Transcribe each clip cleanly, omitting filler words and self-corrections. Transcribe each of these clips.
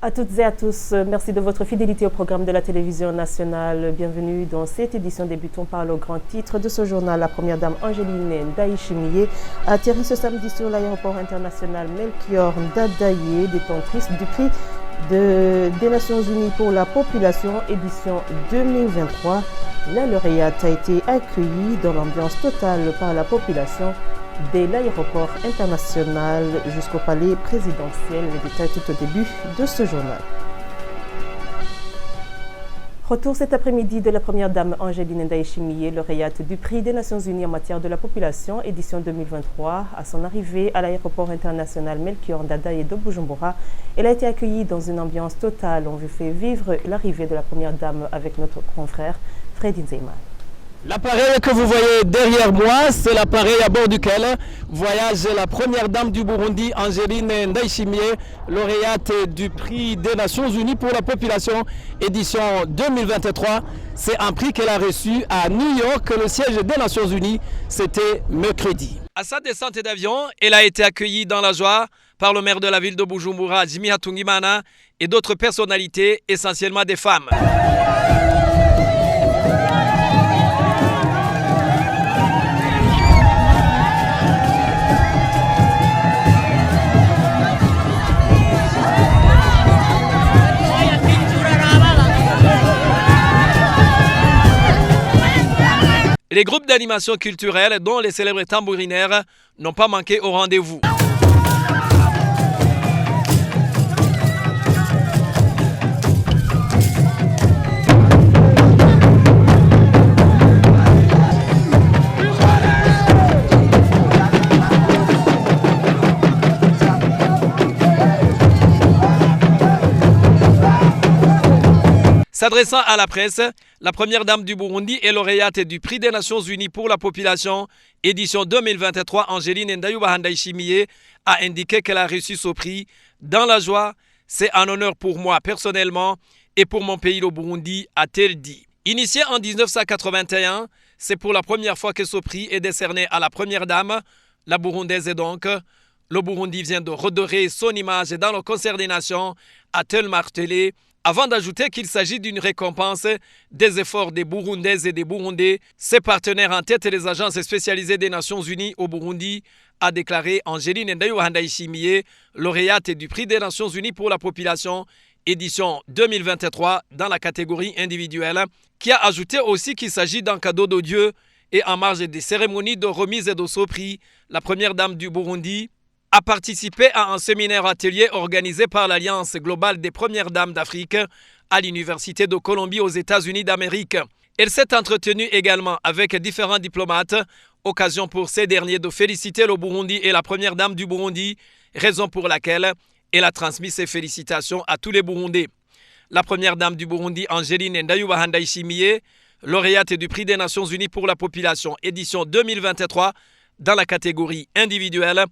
À toutes et à tous, merci de votre fidélité au programme de la télévision nationale. Bienvenue dans cette édition. Débutons par le grand titre de ce journal. La première dame Angeline Ndaïchimiye a atterri ce samedi sur l'aéroport international Melchior Ndadaye, détentrice du prix des Nations Unies pour la population, édition 2023. La lauréate a été accueillie dans l'ambiance totale par la population dès l'aéroport international jusqu'au palais présidentiel. Les détails tout au début de ce journal. Retour cet après-midi de la première dame Angeline Ndaïchimiye, lauréate du prix des Nations Unies en matière de la population, édition 2023. À son arrivée à l'aéroport international Melchior Ndadaye de Bujumbura, elle a été accueillie dans une ambiance totale. On vous fait vivre l'arrivée de la première dame avec notre confrère Freddy Nzeyman. L'appareil que vous voyez derrière moi, c'est l'appareil à bord duquel voyage la première dame du Burundi, Angeline Ndaïchimiye, lauréate du prix des Nations Unies pour la population, édition 2023. C'est un prix qu'elle a reçu à New York, le siège des Nations Unies. C'était mercredi. À sa descente d'avion, elle a été accueillie dans la joie par le maire de la ville de Bujumbura, Jimmy Hatungimana, et d'autres personnalités, essentiellement des femmes. Les groupes d'animation culturelle, dont les célèbres tambourinaires, n'ont pas manqué au rendez-vous. S'adressant à la presse, la première dame du Burundi et lauréate du prix des Nations Unies pour la population, édition 2023, Angeline Ndaïchimiye, a indiqué qu'elle a reçu ce prix dans la joie. C'est un honneur pour moi personnellement et pour mon pays, le Burundi, a-t-elle dit. Initié en 1981, c'est pour la première fois que ce prix est décerné à la première dame, la burundaise et donc. Le Burundi vient de redorer son image dans le concert des nations, a-t-elle martelé, avant d'ajouter qu'il s'agit d'une récompense des efforts des Burundaises et des Burundais. Ses partenaires en tête et les agences spécialisées des Nations Unies au Burundi, a déclaré Angeline Ndaïchimiye, lauréate du prix des Nations Unies pour la population, édition 2023 dans la catégorie individuelle, qui a ajouté aussi qu'il s'agit d'un cadeau de Dieu et en marge des cérémonies de remise de ce prix, la première dame du Burundi a participé à un séminaire atelier organisé par l'Alliance globale des premières dames d'Afrique à l'Université de Columbie aux États-Unis d'Amérique. Elle s'est entretenue également avec différents diplomates, occasion pour ces derniers de féliciter le Burundi et la première dame du Burundi, raison pour laquelle elle a transmis ses félicitations à tous les Burundais. La première dame du Burundi, Angeline Ndaïchimiye, lauréate du prix des Nations Unies pour la population, édition 2023, dans la catégorie individuelle,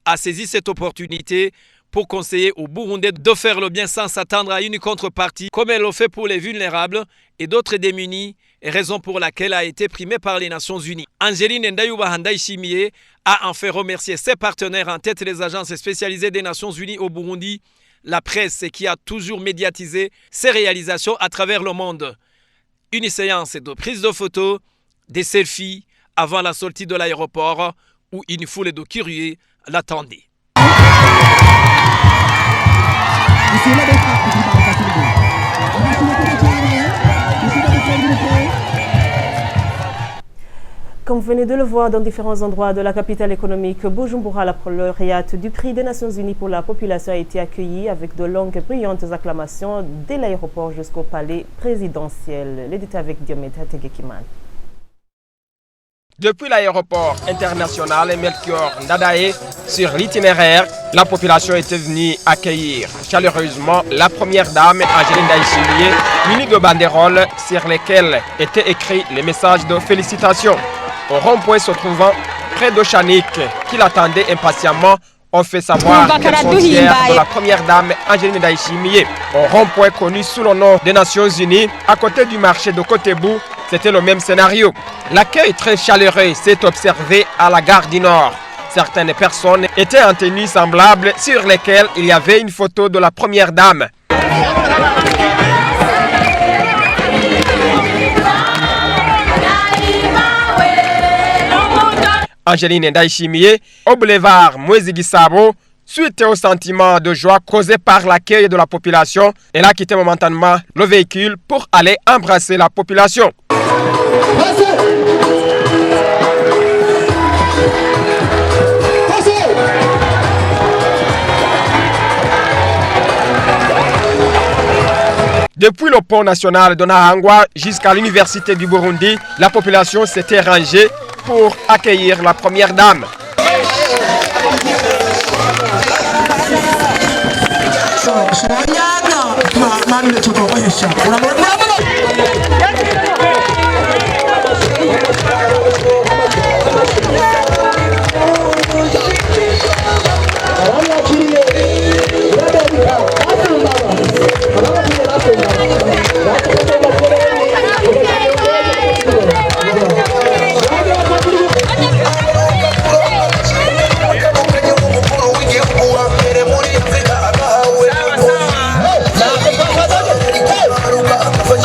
a saisi cette opportunité pour conseiller aux Burundais de faire le bien sans s'attendre à une contrepartie, comme elle le fait pour les vulnérables et d'autres démunis, raison pour laquelle elle a été primée par les Nations Unies. Angeline Ndaïchimiye a enfin remercié ses partenaires en tête des agences spécialisées des Nations Unies au Burundi, la presse qui a toujours médiatisé ses réalisations à travers le monde. Une séance de prise de photos, des selfies avant la sortie de l'aéroport où une foule de curieux l'attendait. Comme vous venez de le voir dans différents endroits de la capitale économique, Bujumbura, la lauréate du prix des Nations Unies pour la population, a été accueillie avec de longues et brillantes acclamations dès l'aéroport jusqu'au palais présidentiel. Les détails avec Diomede Hategekiman. Depuis l'aéroport international Melchior Ndadaye, sur l'itinéraire, la population était venue accueillir chaleureusement la première dame Angeline Ndaïchimiye, munie de banderoles sur lesquelles étaient écrits les messages de félicitations. Au rond-point se trouvant près de Chanik, qui l'attendait impatiemment, on fait savoir qu'elles sont fières de la première dame Angeline Ndaïchimiye. Au rond-point connu sous le nom des Nations Unies, à côté du marché de Kotebu, c'était le même scénario. L'accueil très chaleureux s'est observé à la gare du Nord. Certaines personnes étaient en tenue semblable sur lesquelles il y avait une photo de la première dame. Angeline Ndayishimiye au boulevard Moïse Gisabo, suite au sentiment de joie causé par l'accueil de la population, elle a quitté momentanément le véhicule pour aller embrasser la population. Depuis le pont national de Nahangwa jusqu'à l'université du Burundi, la population s'était rangée pour accueillir la première dame.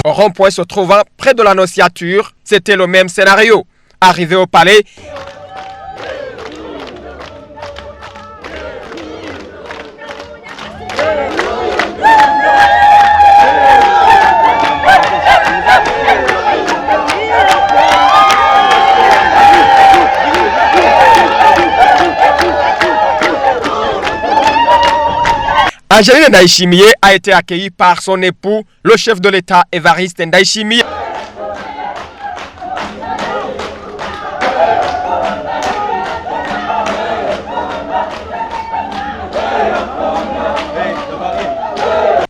Au rond-point se trouvant près de l'annonciature, c'était le même scénario. Arrivé au palais, Angeline Ndayishimiye a été accueillie par son époux, le chef de l'État Évariste Ndayishimiye.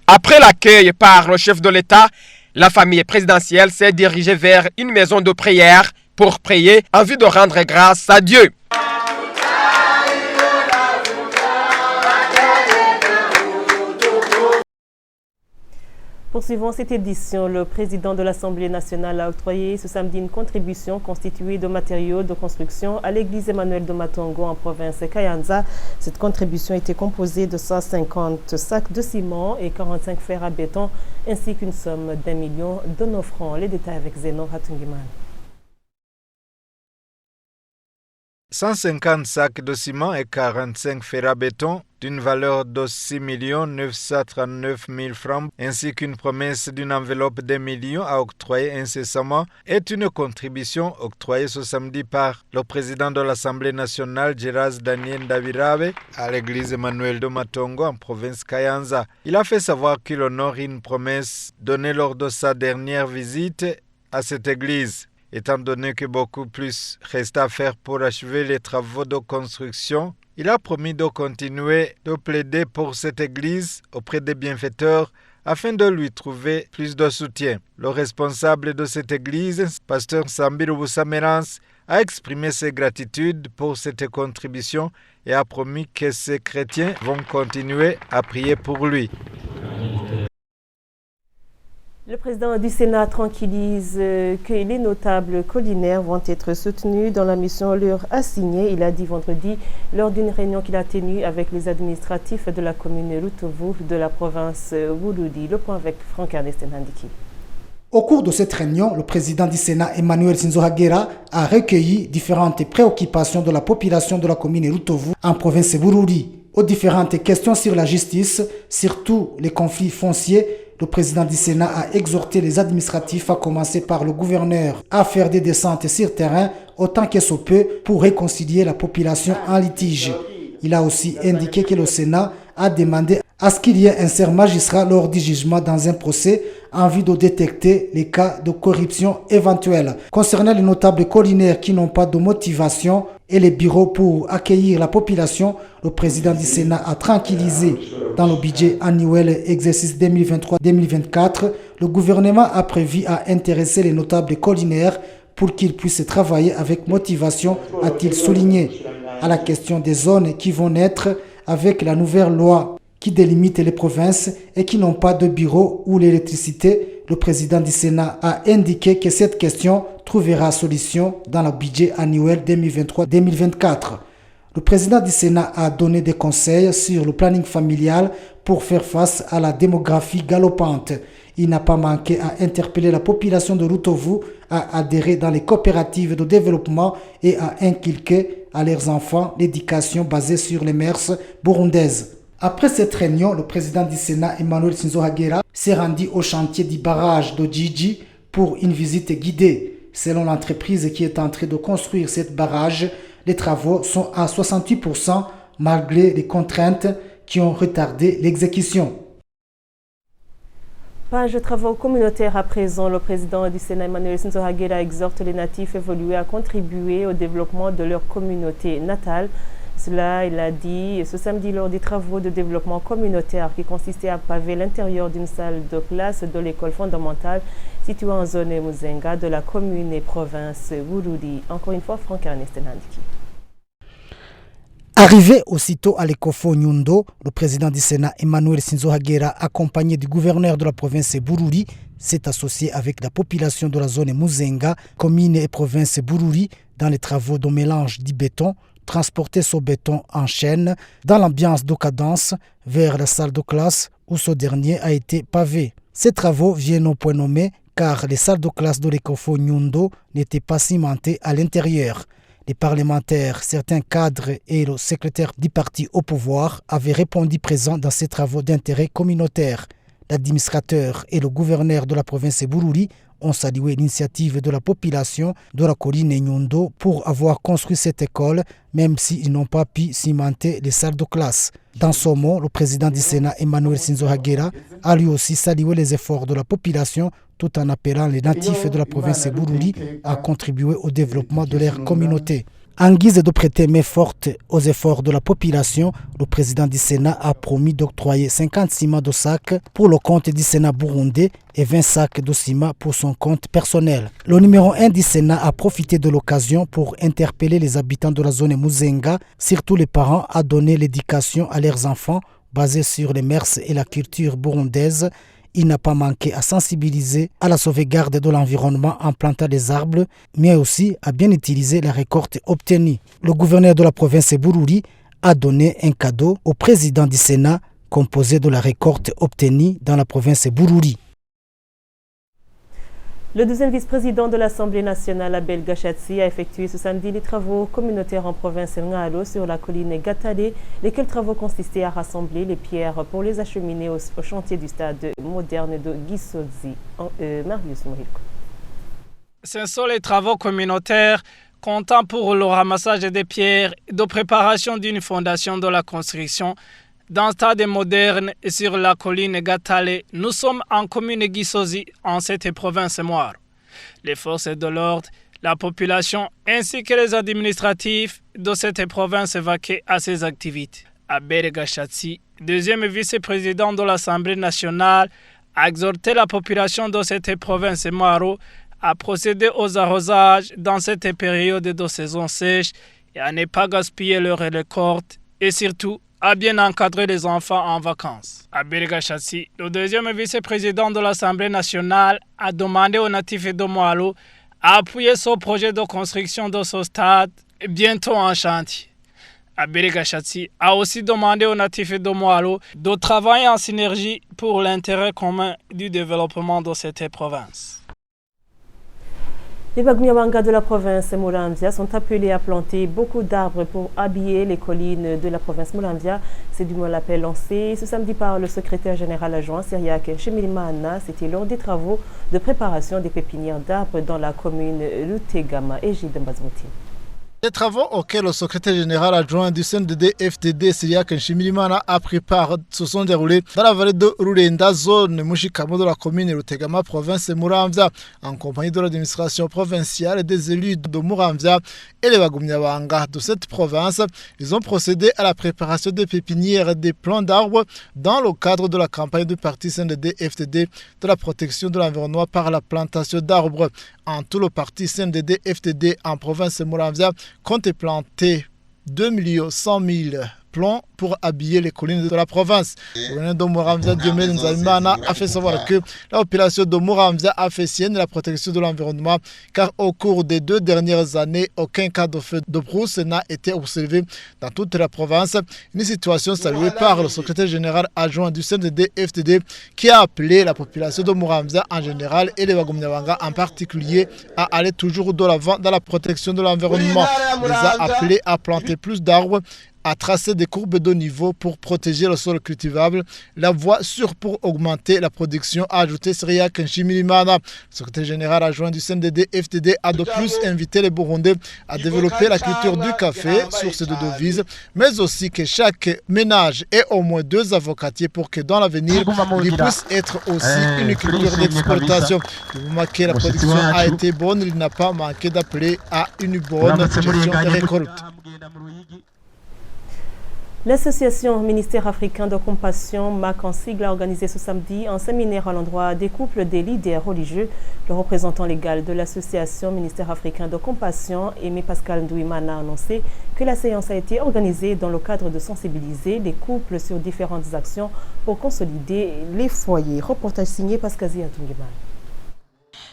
Après l'accueil par le chef de l'État, la famille présidentielle s'est dirigée vers une maison de prière pour prier en vue de rendre grâce à Dieu. Poursuivons cette édition. Le président de l'Assemblée nationale a octroyé ce samedi une contribution constituée de matériaux de construction à l'église Emmanuel de Matongo en province Kayanza. Cette contribution était composée de 150 sacs de ciment et 45 fers à béton ainsi qu'une somme d'1 million de nos francs. Les détails avec Zeno Hatungiman. 150 sacs de ciment et 45 fers à béton d'une valeur de 6 939 000 francs ainsi qu'une promesse d'une enveloppe d'1 million à octroyer incessamment est une contribution octroyée ce samedi par le président de l'Assemblée nationale, Geras Daniel Ndabirabe, à l'église Emmanuel de Matongo en province Kayanza. Il a fait savoir qu'il honore une promesse donnée lors de sa dernière visite à cette église. Étant donné que beaucoup plus reste à faire pour achever les travaux de construction, il a promis de continuer de plaider pour cette église auprès des bienfaiteurs afin de lui trouver plus de soutien. Le responsable de cette église, pasteur Sambiru Busamerans, a exprimé ses gratitudes pour cette contribution et a promis que ces chrétiens vont continuer à prier pour lui. Le président du Sénat tranquillise que les notables collinaires vont être soutenus dans la mission leur assignée. Il a dit vendredi lors d'une réunion qu'il a tenue avec les administratifs de la commune Rutovu de la province Wuludi. Le point avec Franck-Ernest Ndiki. Au cours de cette réunion, le président du Sénat, Emmanuel Sinzohagera, a recueilli différentes préoccupations de la population de la commune Rutovu en province Wuludi. Aux différentes questions sur la justice, surtout les conflits fonciers, le président du Sénat a exhorté les administratifs, à commencer par le gouverneur, à faire des descentes sur terrain autant que se peut pour réconcilier la population en litige. Il a aussi indiqué que le Sénat a demandé à ce qu'il y ait un seul magistrat lors du jugement dans un procès en vue de détecter les cas de corruption éventuels. Concernant les notables collinaires qui n'ont pas de motivation et les bureaux pour accueillir la population, le président du Sénat a tranquillisé. Dans le budget annuel exercice 2023-2024, le gouvernement a prévu à intéresser les notables collinaires pour qu'ils puissent travailler avec motivation, a-t-il souligné. À la question des zones qui vont naître avec la nouvelle loi qui délimite les provinces et qui n'ont pas de bureau ou l'électricité, le président du Sénat a indiqué que cette question trouvera solution dans le budget annuel 2023-2024. Le président du Sénat a donné des conseils sur le planning familial pour faire face à la démographie galopante. Il n'a pas manqué à interpeller la population de Rutovu à adhérer dans les coopératives de développement et à inculquer à leurs enfants l'éducation basée sur les mœurs burundaises. Après cette réunion, le président du Sénat, Emmanuel Sinzo Hagera, s'est rendu au chantier du barrage d'Ojiji pour une visite guidée. Selon l'entreprise qui est en train de construire ce barrage, les travaux sont à 68% malgré les contraintes qui ont retardé l'exécution. Page travaux communautaires à présent, le président du Sénat Emmanuel Sinzo Hagera exhorte les natifs évolués à contribuer au développement de leur communauté natale. Cela, il a dit ce samedi lors des travaux de développement communautaire qui consistaient à paver l'intérieur d'une salle de classe de l'école fondamentale située en zone Muzenga de la commune et province Bururi. Encore une fois, Franck Ernest Nandiki. Arrivé aussitôt à l'Ecofo Nyundo, le président du Sénat Emmanuel Sinzo Hagera, accompagné du gouverneur de la province Bururi, s'est associé avec la population de la zone Muzenga, commune et province Bururi, dans les travaux de mélange du béton, transporter ce béton en chaîne dans l'ambiance de cadence vers la salle de classe où ce dernier a été pavé. Ces travaux viennent au point nommé car les salles de classe de l'Ecofo Nyundo n'étaient pas cimentées à l'intérieur. Les parlementaires, certains cadres et le secrétaire du parti au pouvoir avaient répondu présents dans ces travaux d'intérêt communautaire. L'administrateur et le gouverneur de la province Bururi ont salué l'initiative de la population de la colline Nyundo pour avoir construit cette école, même s'ils n'ont pas pu cimenter les salles de classe. Dans ce mot, le président du Sénat Emmanuel Sinzo Hagera a lui aussi salué les efforts de la population tout en appelant les natifs de la province Bururi à contribuer au développement de leur communauté. En guise de prêter main forte aux efforts de la population, le président du Sénat a promis d'octroyer 50 ciments de sacs pour le compte du Sénat burundais et 20 sacs de ciment pour son compte personnel. Le numéro 1 du Sénat a profité de l'occasion pour interpeller les habitants de la zone Muzenga, surtout les parents, à donner l'éducation à leurs enfants basée sur les mœurs et la culture burundaise. Il n'a pas manqué à sensibiliser à la sauvegarde de l'environnement en plantant des arbres, mais aussi à bien utiliser la récolte obtenue. Le gouverneur de la province Bururi a donné un cadeau au président du Sénat composé de la récolte obtenue dans la province Bururi. Le deuxième vice-président de l'Assemblée nationale, Abel Gachatsi, a effectué ce samedi les travaux communautaires en province Ngalo sur la colline Gatale, lesquels travaux consistaient à rassembler les pierres pour les acheminer au chantier du stade moderne de Gisozi. Marius Morilko. Ce sont les travaux communautaires comptant pour le ramassage des pierres de préparation d'une fondation de la construction dans le stade moderne et sur la colline Gatale. Nous sommes en commune Gisozi, en cette province Moire. Les forces de l'ordre, la population ainsi que les administratifs de cette province vaquaient à ces activités. Abel Gachatsi, deuxième vice-président de l'Assemblée nationale, a exhorté la population de cette province Moire à procéder aux arrosages dans cette période de saison sèche et à ne pas gaspiller leurs récoltes et surtout à bien encadrer les enfants en vacances. Abel Gachatsi, le deuxième vice-président de l'Assemblée nationale, a demandé aux natifs de Moalo à appuyer ce projet de construction de ce stade bientôt en chantier. Abel Gachatsi a aussi demandé aux natifs de Moalo de travailler en synergie pour l'intérêt commun du développement de cette province. Les Bagmiawanga de la province Muramvya sont appelés à planter beaucoup d'arbres pour habiller les collines de la province Muramvya. C'est du moins l'appel lancé ce samedi par le secrétaire général adjoint Syriac Chemilimana. C'était lors des travaux de préparation des pépinières d'arbres dans la commune Lutegama et Gilles Mbazmouti. Les travaux auxquels le secrétaire général adjoint du CNDD-FDD Syriac Nshimirimana a pris part se sont déroulés dans la vallée de Rurenda, zone Mushikamo de la commune Rutegama, province de Muramvya, en compagnie de l'administration provinciale et des élus de Muramvya et les Bagumyabanga de cette province. Ils ont procédé à la préparation des pépinières et des plants d'arbres dans le cadre de la campagne du parti CNDD-FDD de la protection de l'environnement par la plantation d'arbres. En tout, le parti CNDD-FDD en province de Muramvya compte planter 2 100 000 plomb pour habiller les collines de la province. Le gouverneur de Muramvya, Diomède Nzabimana, a fait savoir que la population de Muramvya a fait sienne la protection de l'environnement, car au cours des 2 dernières années, aucun cas de feu de brousse n'a été observé dans toute la province. Une situation saluée par le secrétaire général adjoint du CNDD-FDD qui a appelé la population de Muramvya en général et les Bagumnyabanga en particulier à aller toujours de l'avant dans la protection de l'environnement. Il les a appelés à planter plus d'arbres, à tracer des courbes de niveau pour protéger le sol cultivable, la voie sûre pour augmenter la production, a ajouté Syria Kenshimirimana. Le secrétaire général adjoint du CNDD-FDD a de plus invité les Burundais à développer la culture du café, source de devises, mais aussi que chaque ménage ait au moins 2 avocatiers pour que dans l'avenir, il puisse être aussi une culture d'exploitation. Du moment que la production a été bonne, il n'a pas manqué d'appeler à une bonne gestion des récoltes. L'association Ministère africain de compassion, MAC en sigle, a organisé ce samedi un séminaire à l'endroit des couples des leaders religieux. Le représentant légal de l'association Ministère africain de compassion, Aimé Pascal Ndouimana, a annoncé que la séance a été organisée dans le cadre de sensibiliser les couples sur différentes actions pour consolider les foyers. Reportage signé Pascazi Atungimana.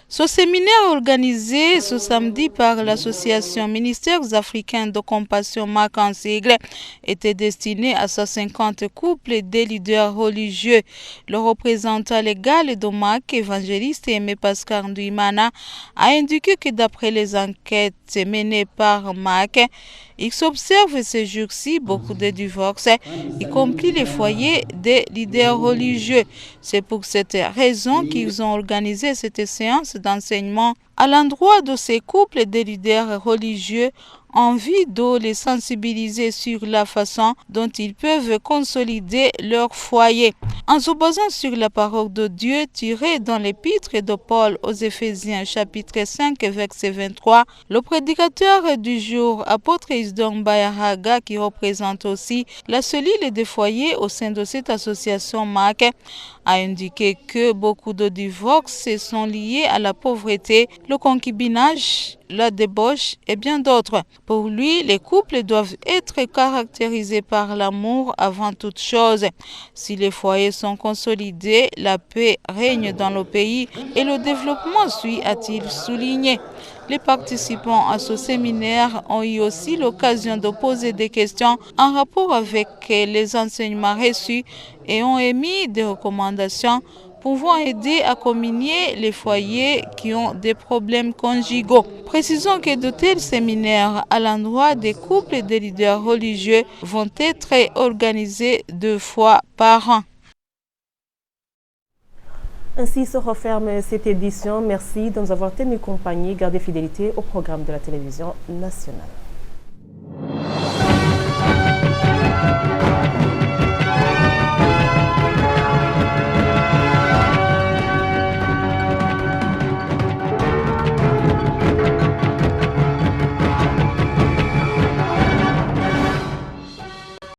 Ce séminaire organisé ce samedi par l'association Ministères africains de compassion MAC en sigle était destiné à 150 couples des leaders religieux. Le représentant légal de MAC, évangéliste Aimé Pascal Ndouimana, a indiqué que d'après les enquêtes menées par MAC, il s'observe ces jours-ci beaucoup de divorces, y compris les foyers des leaders religieux. C'est pour cette raison qu'ils ont organisé cette séance d'enseignement à l'endroit de ces couples de leaders religieux en vue de les sensibiliser sur la façon dont ils peuvent consolider leur foyer. En se basant sur la parole de Dieu tirée dans l'épître de Paul aux Éphésiens chapitre 5 verset 23, le prédicateur du jour, apôtre Isdon Bayaraga, qui représente aussi la cellule des foyers au sein de cette association MAC, a indiqué que beaucoup de divorces sont liés à la pauvreté, le concubinage, la débauche et bien d'autres. Pour lui, les couples doivent être caractérisés par l'amour avant toute chose. Si les foyers sont consolidés, la paix règne dans le pays et le développement suit, a-t-il souligné. Les participants à ce séminaire ont eu aussi l'occasion de poser des questions en rapport avec les enseignements reçus et ont émis des recommandations pouvant aider à communier les foyers qui ont des problèmes conjugaux. Précisons que de tels séminaires à l'endroit des couples et des leaders religieux vont être organisés 2 fois par an. Ainsi se referme cette édition. Merci de nous avoir tenu compagnie. Gardez fidélité au programme de la télévision nationale.